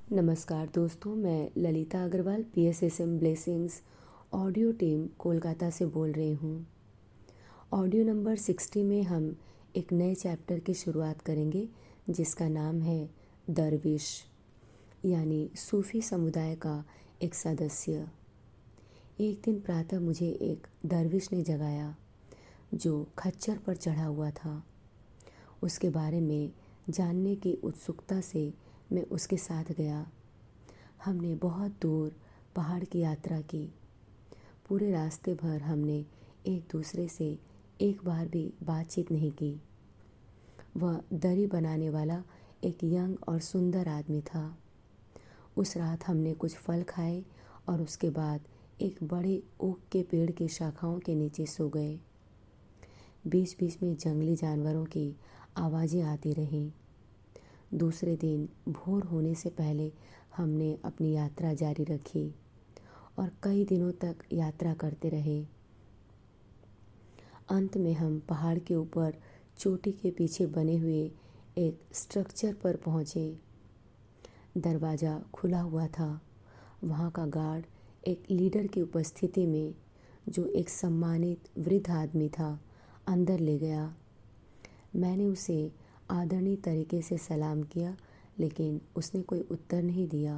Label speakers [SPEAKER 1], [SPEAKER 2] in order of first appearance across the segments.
[SPEAKER 1] नमस्कार दोस्तों, मैं Lalita Agarwal PSSM blessings audio team Kolkata से बोल रही हूँ। ऑडियो नंबर 60 में हम एक नए चैप्टर की शुरुआत करेंगे जिसका नाम है दरविश, यानी सूफ़ी समुदाय का एक सदस्य। एक दिन प्रातः मुझे एक दरविश ने जगाया जो खच्चर पर चढ़ा हुआ था। उसके बारे में जानने की उत्सुकता से मैं उसके साथ गया। हमने बहुत दूर पहाड़ की यात्रा की। पूरे रास्ते भर हमने एक दूसरे से एक बार भी बातचीत नहीं की। वह दरी बनाने वाला एक यंग और सुंदर आदमी था। उस रात हमने कुछ फल खाए और उसके बाद एक बड़े ओक के पेड़ की शाखाओं के नीचे सो गए। बीच बीच में जंगली जानवरों की आवाज़ें आती रहीं। दूसरे दिन भोर होने से पहले हमने अपनी यात्रा जारी रखी और कई दिनों तक यात्रा करते रहे। अंत में हम पहाड़ के ऊपर चोटी के पीछे बने हुए एक स्ट्रक्चर पर पहुँचे। दरवाज़ा खुला हुआ था। वहाँ का गार्ड एक लीडर की उपस्थिति में, जो एक सम्मानित वृद्ध आदमी था, अंदर ले गया। मैंने उसे आदरणीय तरीके से सलाम किया, लेकिन उसने कोई उत्तर नहीं दिया।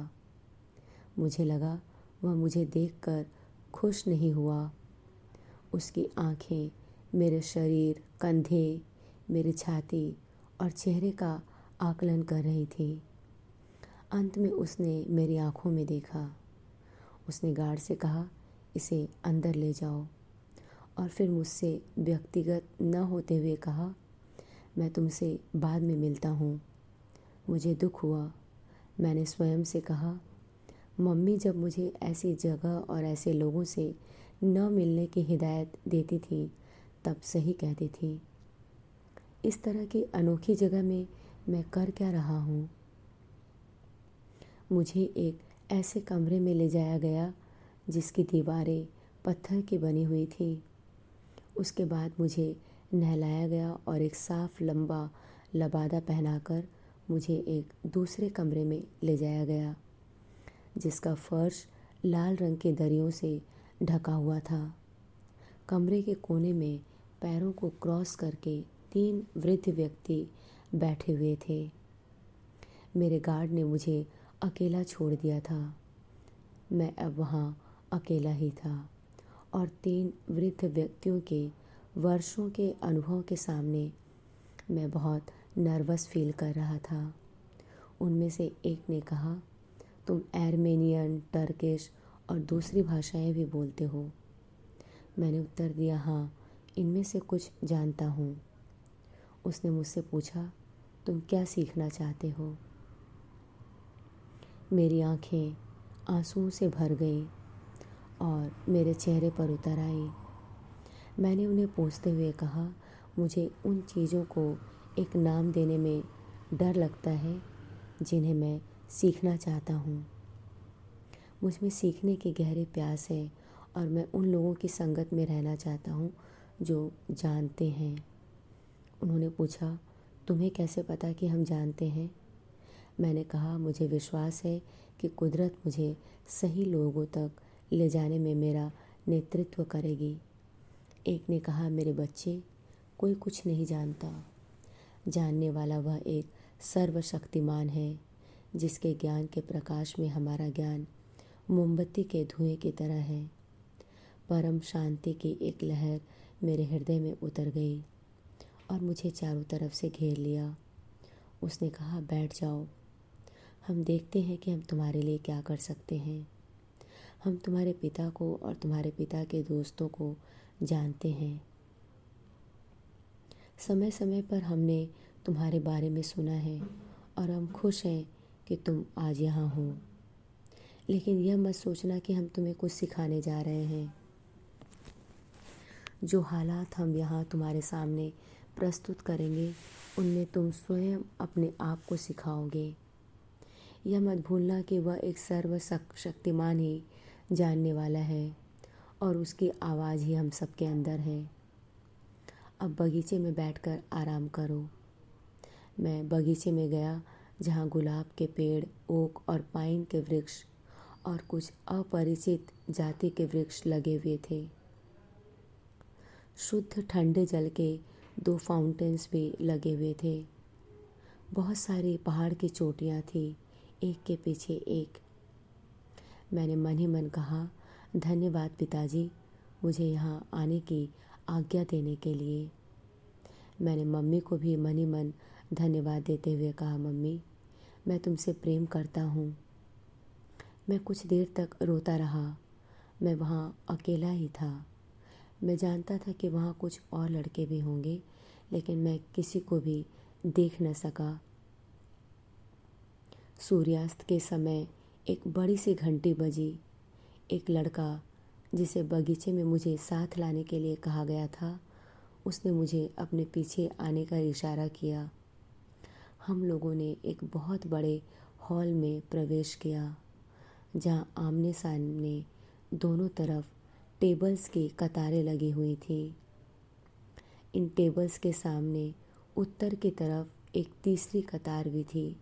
[SPEAKER 1] मुझे लगा वह मुझे देखकर खुश नहीं हुआ। उसकी आंखें मेरे शरीर, कंधे, मेरी छाती और चेहरे का आकलन कर रही थी। अंत में उसने मेरी आंखों में देखा। उसने गार्ड से कहा, इसे अंदर ले जाओ, और फिर मुझसे व्यक्तिगत न होते हुए कहा, मैं तुमसे बाद में मिलता हूँ। मुझे दुख हुआ। मैंने स्वयं से कहा, मम्मी जब मुझे ऐसी जगह और ऐसे लोगों से न मिलने की हिदायत देती थी तब सही कहती थी। इस तरह की अनोखी जगह में मैं कर क्या रहा हूँ। मुझे एक ऐसे कमरे में ले जाया गया जिसकी दीवारें पत्थर की बनी हुई थी। उसके बाद मुझे नहलाया गया और एक साफ लंबा लबादा पहनाकर मुझे एक दूसरे कमरे में ले जाया गया जिसका फर्श लाल रंग के दरियों से ढका हुआ था। कमरे के कोने में पैरों को क्रॉस करके 3 वृद्ध व्यक्ति बैठे हुए थे। मेरे गार्ड ने मुझे अकेला छोड़ दिया था। मैं अब वहाँ अकेला ही था और 3 वृद्ध व्यक्तियों के वर्षों के अनुभव के सामने मैं बहुत नर्वस फील कर रहा था। उनमें से एक ने कहा, तुम आर्मेनियन, टर्किश और दूसरी भाषाएं भी बोलते हो। मैंने उत्तर दिया, हाँ, इनमें से कुछ जानता हूँ। उसने मुझसे पूछा, तुम क्या सीखना चाहते हो? मेरी आंखें आंसुओं से भर गईं और मेरे चेहरे पर उतर आई। मैंने उन्हें पूछते हुए कहा, मुझे उन चीज़ों को एक नाम देने में डर लगता है जिन्हें मैं सीखना चाहता हूँ। मुझ में सीखने की गहरी प्यास है और मैं उन लोगों की संगत में रहना चाहता हूँ जो जानते हैं। उन्होंने पूछा, तुम्हें कैसे पता कि हम जानते हैं? मैंने कहा, मुझे विश्वास है कि कुदरत मुझे सही लोगों तक ले जाने में मेरा नेतृत्व करेगी। एक ने कहा, मेरे बच्चे, कोई कुछ नहीं जानता। जानने वाला वह एक सर्वशक्तिमान है जिसके ज्ञान के प्रकाश में हमारा ज्ञान मोमबत्ती के धुएं की तरह है। परम शांति की एक लहर मेरे हृदय में उतर गई और मुझे चारों तरफ से घेर लिया। उसने कहा, बैठ जाओ, हम देखते हैं कि हम तुम्हारे लिए क्या कर सकते हैं। हम तुम्हारे पिता को और तुम्हारे पिता के दोस्तों को जानते हैं। समय समय पर हमने तुम्हारे बारे में सुना है और हम खुश हैं कि तुम आज यहाँ हो। लेकिन यह मत सोचना कि हम तुम्हें कुछ सिखाने जा रहे हैं। जो हालात हम यहाँ तुम्हारे सामने प्रस्तुत करेंगे उनमें तुम स्वयं अपने आप को सिखाओगे। यह मत भूलना कि वह एक सर्वशक्तिमान ही जानने वाला है और उसकी आवाज़ ही हम सबके अंदर है। अब बगीचे में बैठकर आराम करो। मैं बगीचे में गया जहाँ गुलाब के पेड़, ओक और पाइन के वृक्ष और कुछ अपरिचित जाति के वृक्ष लगे हुए थे। शुद्ध ठंडे जल के 2 फाउंटेन्स भी लगे हुए थे। बहुत सारी पहाड़ की चोटियाँ थी, एक के पीछे एक। मैंने मन ही मन कहा, धन्यवाद पिताजी, मुझे यहाँ आने की आज्ञा देने के लिए। मैंने मम्मी को भी मन ही मन धन्यवाद देते हुए कहा, मम्मी, मैं तुमसे प्रेम करता हूँ। मैं कुछ देर तक रोता रहा। मैं वहाँ अकेला ही था। मैं जानता था कि वहाँ कुछ और लड़के भी होंगे, लेकिन मैं किसी को भी देख न सका। सूर्यास्त के समय एक बड़ी सी घंटी बजी। एक लड़का जिसे बगीचे में मुझे साथ लाने के लिए कहा गया था, उसने मुझे अपने पीछे आने का इशारा किया। हम लोगों ने एक बहुत बड़े हॉल में प्रवेश किया, जहाँ आमने सामने दोनों तरफ टेबल्स की कतारें लगी हुई थी। इन टेबल्स के सामने उत्तर की तरफ एक तीसरी कतार भी थी,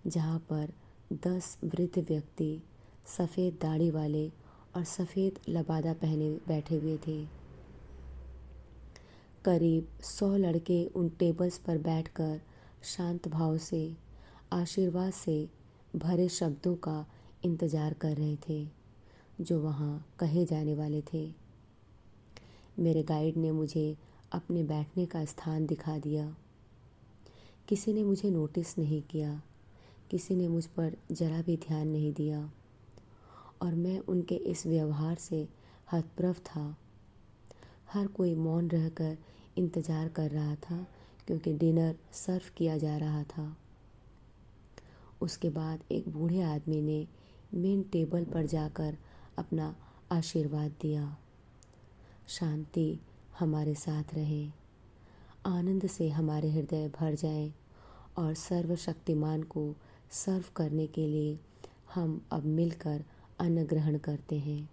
[SPEAKER 1] जहाँ पर 10 वृद्ध व्यक्ति सफ़ेद दाढ़ी वाले और सफ़ेद लबादा पहने बैठे हुए थे। करीब 100 लड़के उन टेबल्स पर बैठकर शांत भाव से, आशीर्वाद से भरे शब्दों का इंतज़ार कर रहे थे, जो वहाँ कहे जाने वाले थे। मेरे गाइड ने मुझे अपने बैठने का स्थान दिखा दिया। किसी ने मुझे नोटिस नहीं किया, किसी ने मुझ पर जरा भी ध्यान नहीं दिया, और मैं उनके इस व्यवहार से हतप्रभ था। हर कोई मौन रहकर इंतज़ार कर रहा था, क्योंकि डिनर सर्व किया जा रहा था। उसके बाद एक बूढ़े आदमी ने मेन टेबल पर जाकर अपना आशीर्वाद दिया। शांति हमारे साथ रहे, आनंद से हमारे हृदय भर जाएं, और सर्वशक्तिमान को सर्व करने के लिए हम अब मिलकर अन्न ग्रहण करते हैं।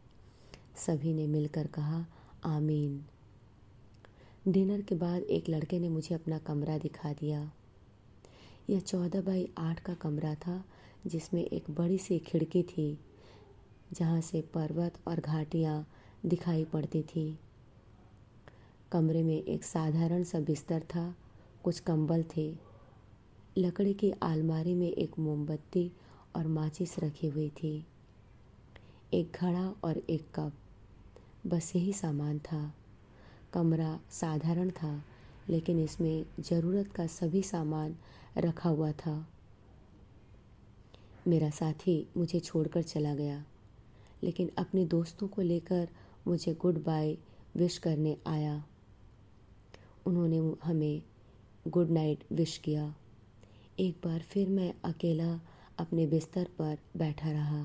[SPEAKER 1] सभी ने मिलकर कहा, आमीन। डिनर के बाद एक लड़के ने मुझे अपना कमरा दिखा दिया। यह 14 बाई 8 का कमरा था, जिसमें एक बड़ी सी खिड़की थी, जहाँ से पर्वत और घाटियाँ दिखाई पड़ती थी। कमरे में एक साधारण सा बिस्तर था, कुछ कंबल थे। लकड़ी की आलमारी में एक मोमबत्ती और माचिस रखी हुई थी, एक घड़ा और एक कप, बस यही सामान था। कमरा साधारण था, लेकिन इसमें ज़रूरत का सभी सामान रखा हुआ था। मेरा साथी मुझे छोड़कर चला गया, लेकिन अपने दोस्तों को लेकर मुझे गुड बाय विश करने आया। उन्होंने हमें गुड नाइट विश किया। एक बार फिर मैं अकेला अपने बिस्तर पर बैठा रहा।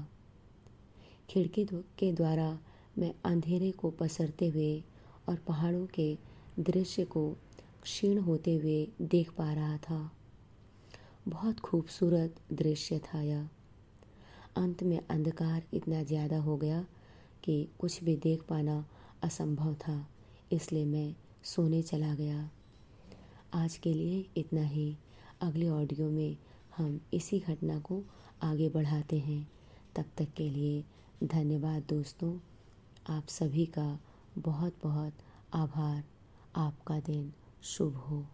[SPEAKER 1] खिड़की के द्वारा मैं अंधेरे को पसरते हुए और पहाड़ों के दृश्य को क्षीण होते हुए देख पा रहा था। बहुत खूबसूरत दृश्य था यह। अंत में अंधकार इतना ज़्यादा हो गया कि कुछ भी देख पाना असंभव था, इसलिए मैं सोने चला गया। आज के लिए इतना ही। अगले ऑडियो में हम इसी घटना को आगे बढ़ाते हैं। तब तक के लिए धन्यवाद दोस्तों। आप सभी का बहुत बहुत आभार। आपका दिन शुभ हो।